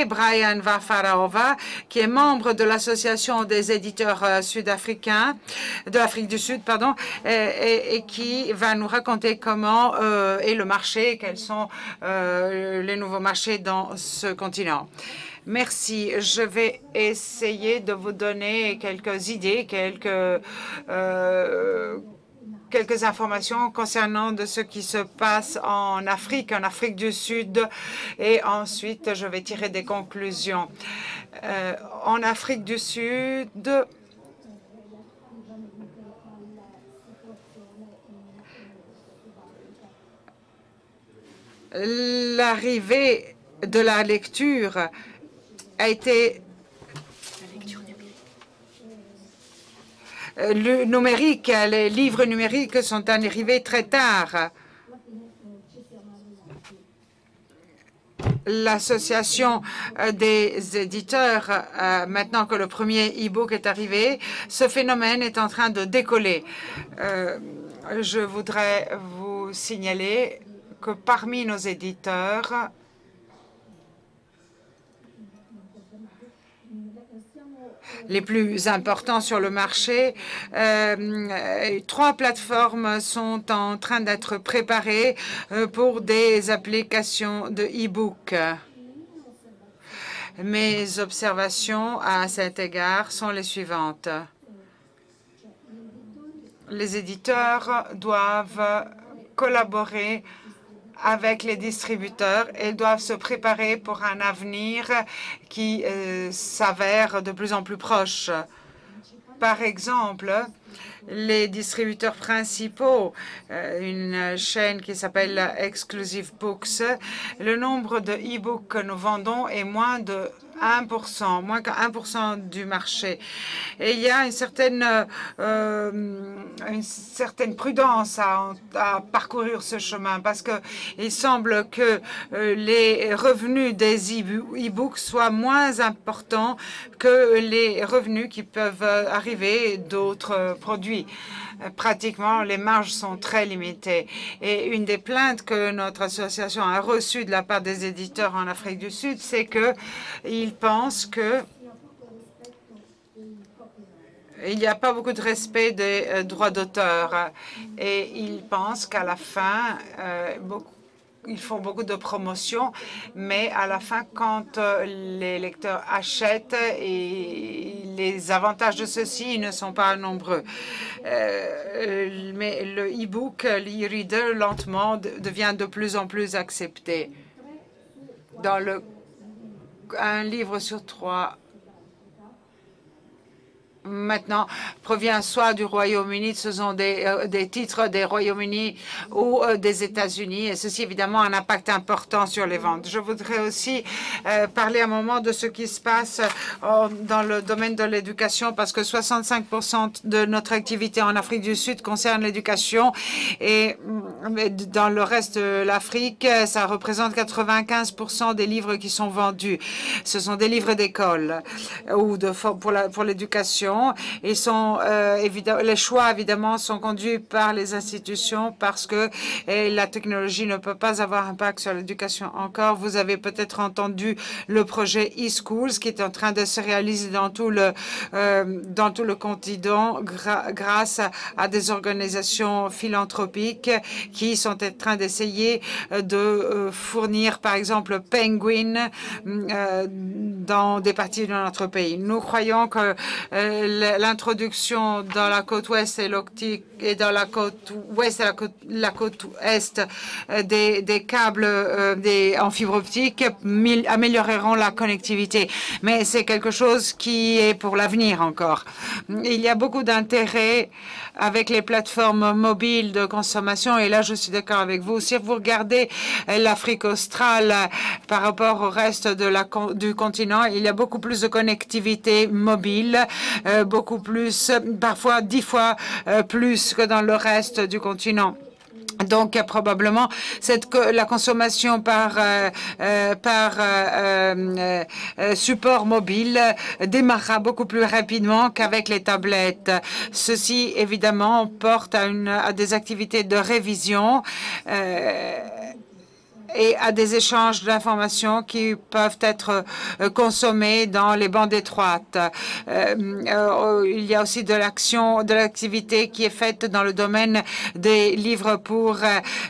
Brian Vafaraova, qui est membre de l'association des éditeurs sud-africains, de l'Afrique du Sud, pardon, et qui va nous raconter comment est le marché, quels sont les nouveaux marchés dans ce continent. Merci. Je vais essayer de vous donner quelques idées, quelques informations concernant de ce qui se passe en Afrique du Sud, et ensuite je vais tirer des conclusions. En Afrique du Sud, l'arrivée de la lecture a été le numérique, les livres numériques sont arrivés très tard. L'association des éditeurs, maintenant que le premier e-book est arrivé, ce phénomène est en train de décoller. Je voudrais vous signaler que parmi nos éditeurs, les plus importants sur le marché, 3 plateformes sont en train d'être préparées pour des applications de e-book. Mes observations à cet égard sont les suivantes. Les éditeurs doivent collaborer avec les distributeurs et doivent se préparer pour un avenir qui s'avère de plus en plus proche. Par exemple, les distributeurs principaux, une chaîne qui s'appelle Exclusive Books, le nombre de e-books que nous vendons est moins de 1%, moins que 1% du marché. Et il y a une certaine prudence à parcourir ce chemin parce qu'il semble que les revenus des e-books soient moins importants que les revenus qui peuvent arriver d'autres produits. Pratiquement, les marges sont très limitées. Et une des plaintes que notre association a reçues de la part des éditeurs en Afrique du Sud, c'est qu'ils pensent que il n'y a pas beaucoup de respect des droits d'auteur. Et ils pensent qu'à la fin, ils font beaucoup de promotions, mais à la fin, quand les lecteurs achètent, et les avantages de ceci ne sont pas nombreux. Mais le e-book, l'e-reader, lentement, devient de plus en plus accepté. Dans un livre sur 3 maintenant provient soit du Royaume-Uni, ce sont des titres des Royaumes-Unis ou des États-Unis, et ceci évidemment a un impact important sur les ventes. Je voudrais aussi parler un moment de ce qui se passe dans le domaine de l'éducation, parce que 65% de notre activité en Afrique du Sud concerne l'éducation, et dans le reste de l'Afrique, ça représente 95% des livres qui sont vendus. Ce sont des livres d'école ou pour l'éducation. Les choix, évidemment, sont conduits par les institutions parce que la technologie ne peut pas avoir impact sur l'éducation encore. Vous avez peut-être entendu le projet e-schools qui est en train de se réaliser dans tout le continent grâce à des organisations philanthropiques qui sont en train d'essayer de fournir, par exemple, Penguin dans des parties de notre pays. Nous croyons que l'introduction dans la côte ouest et dans la côte ouest et la côte est des câbles en fibre optique amélioreront la connectivité. Mais c'est quelque chose qui est pour l'avenir encore. Il y a beaucoup d'intérêt avec les plateformes mobiles de consommation, et là je suis d'accord avec vous. Si vous regardez l'Afrique australe par rapport au reste du continent, il y a beaucoup plus de connectivité mobile, beaucoup plus, parfois 10 fois plus que dans le reste du continent. Donc, probablement, la consommation par support mobile démarrera beaucoup plus rapidement qu'avec les tablettes. Ceci, évidemment, porte à des activités de révision et à des échanges d'informations qui peuvent être consommés dans les bandes étroites. Il y a aussi de l'activité qui est faite dans le domaine des livres pour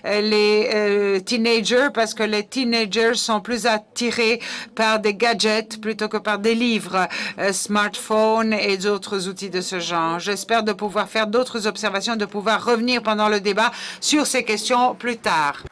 les teenagers, parce que les teenagers sont plus attirés par des gadgets plutôt que par des livres, smartphones et d'autres outils de ce genre. J'espère de pouvoir faire d'autres observations, de pouvoir revenir pendant le débat sur ces questions plus tard.